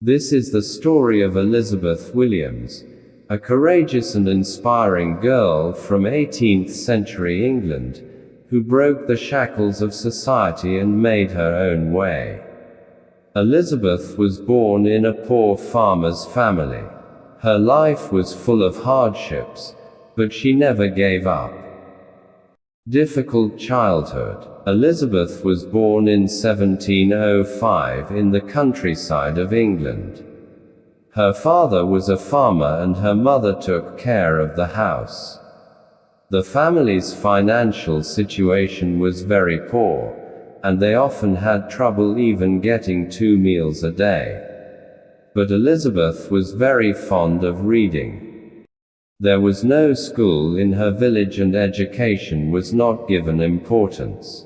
This is the story of Elizabeth Williams, a courageous and inspiring girl from 18th century England, who broke the shackles of society and made her own way. Elizabeth was born in a poor farmer's family. Her life was full of hardships, but she never gave up. Difficult childhood. Elizabeth was born in 1705 in the countryside of England. Her father was a farmer and her mother took care of the house. The family's financial situation was very poor, and they often had trouble even getting 2 meals a day. But Elizabeth was very fond of reading. There was no school in her village and education was not given importance.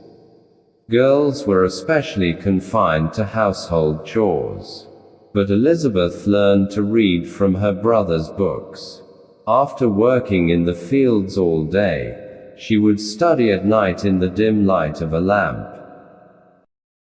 Girls were especially confined to household chores. But Elizabeth learned to read from her brother's books. After working in the fields all day, she would study at night in the dim light of a lamp.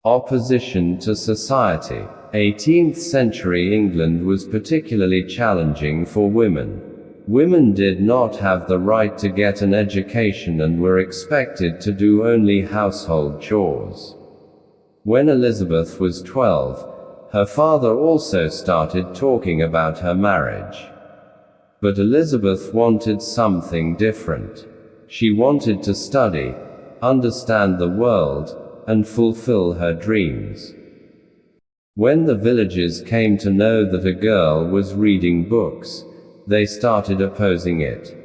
Opposition to society. 18th century England was particularly challenging for women. Women did not have the right to get an education and were expected to do only household chores. When Elizabeth was 12, her father also started talking about her marriage. But Elizabeth wanted something different. She wanted to study, understand the world, and fulfill her dreams. When the villagers came to know that a girl was reading books, they started opposing it.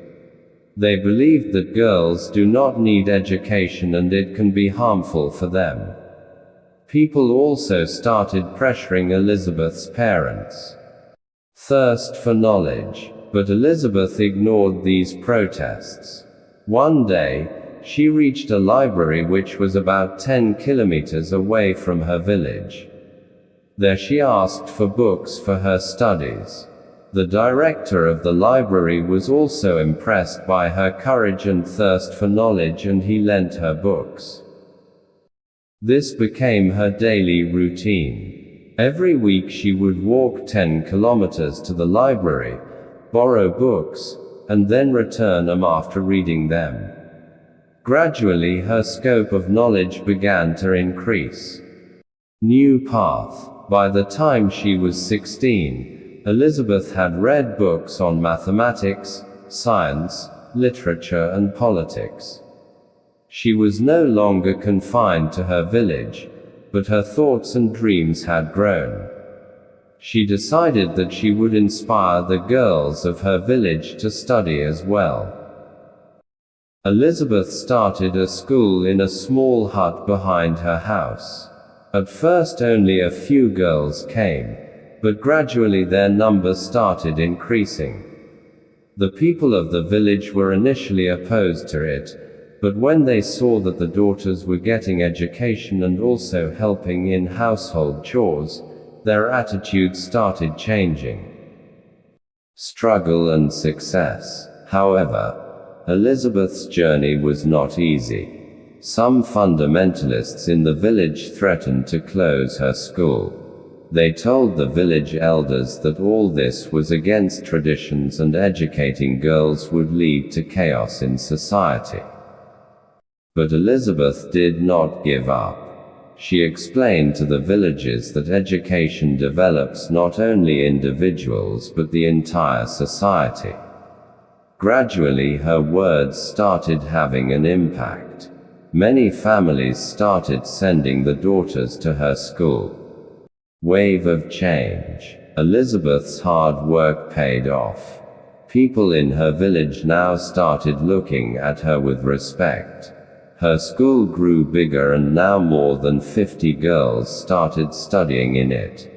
They believed that girls do not need education and it can be harmful for them. People also started pressuring Elizabeth's parents. Thirst for knowledge. But Elizabeth ignored these protests. One day, she reached a library which was about 10 kilometers away from her village. There she asked for books for her studies. The director of the library was also impressed by her courage and thirst for knowledge and he lent her books. This became her daily routine. Every week she would walk 10 kilometers to the library, borrow books, and then return them after reading them. Gradually her scope of knowledge began to increase. New path. By the time she was 16, Elizabeth had read books on mathematics, science, literature and politics. She was no longer confined to her village, but her thoughts and dreams had grown. She decided that she would inspire the girls of her village to study as well. Elizabeth started a school in a small hut behind her house. At first only a few girls came, but gradually their number started increasing. The people of the village were initially opposed to it, but when they saw that the daughters were getting education and also helping in household chores, their attitude started changing. Struggle and success. However, Elizabeth's journey was not easy. Some fundamentalists in the village threatened to close her school. They told the village elders that all this was against traditions and educating girls would lead to chaos in society. But Elizabeth did not give up. She explained to the villagers that education develops not only individuals but the entire society. Gradually her words started having an impact. Many families started sending the daughters to her school. Wave of change. Elizabeth's hard work paid off. People in her village now started looking at her with respect. Her school grew bigger and now more than 50 girls started studying in it.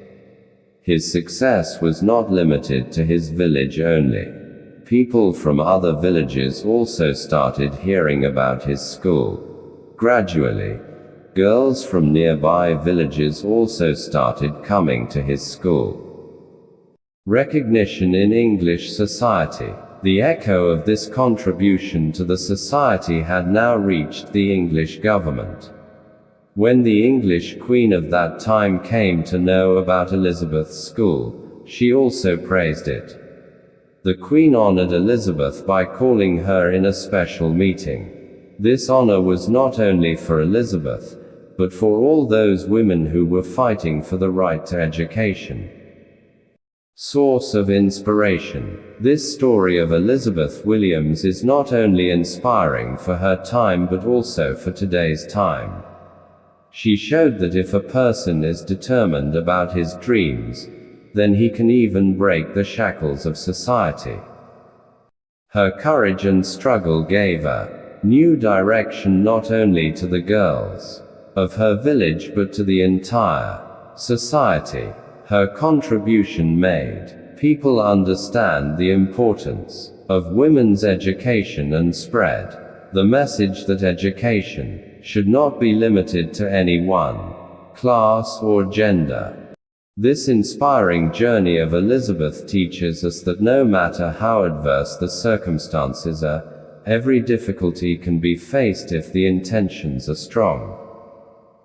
His success was not limited to his village only. People from other villages also started hearing about his school. Gradually, girls from nearby villages also started coming to his school. Recognition in English society. The echo of this contribution to the society had now reached the English government. When the English queen of that time came to know about Elizabeth's school, she also praised it. The queen honored Elizabeth by calling her in a special meeting. This honor was not only for Elizabeth, but for all those women who were fighting for the right to education. Source of inspiration. This story of Elizabeth Williams is not only inspiring for her time but also for today's time. She showed that if a person is determined about his dreams, then he can even break the shackles of society. Her courage and struggle gave a new direction not only to the girls of her village but to the entire society. Her contribution made people understand the importance of women's education and spread the message that education should not be limited to any one class or gender. This inspiring journey of Elizabeth teaches us that no matter how adverse the circumstances are, every difficulty can be faced if the intentions are strong.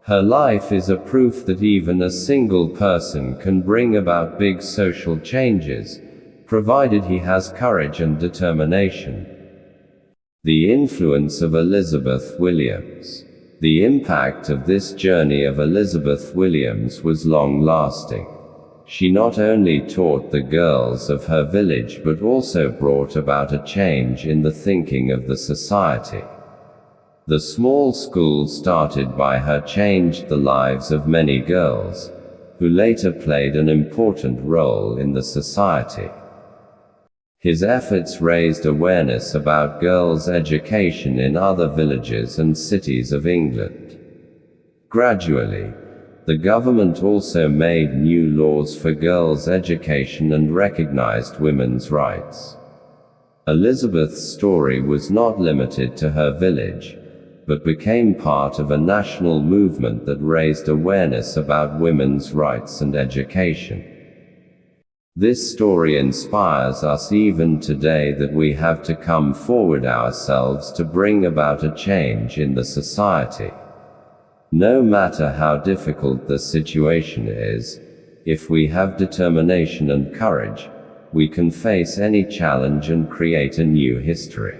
Her life is a proof that even a single person can bring about big social changes, provided he has courage and determination. The influence of Elizabeth Williams. The impact of this journey of Elizabeth Williams was long-lasting. She not only taught the girls of her village but also brought about a change in the thinking of the society. The small school started by her changed the lives of many girls, who later played an important role in the society. His efforts raised awareness about girls' education in other villages and cities of England. Gradually, the government also made new laws for girls' education and recognized women's rights. Elizabeth's story was not limited to her village, but became part of a national movement that raised awareness about women's rights and education. This story inspires us even today that we have to come forward ourselves to bring about a change in the society. No matter how difficult the situation is, if we have determination and courage, we can face any challenge and create a new history.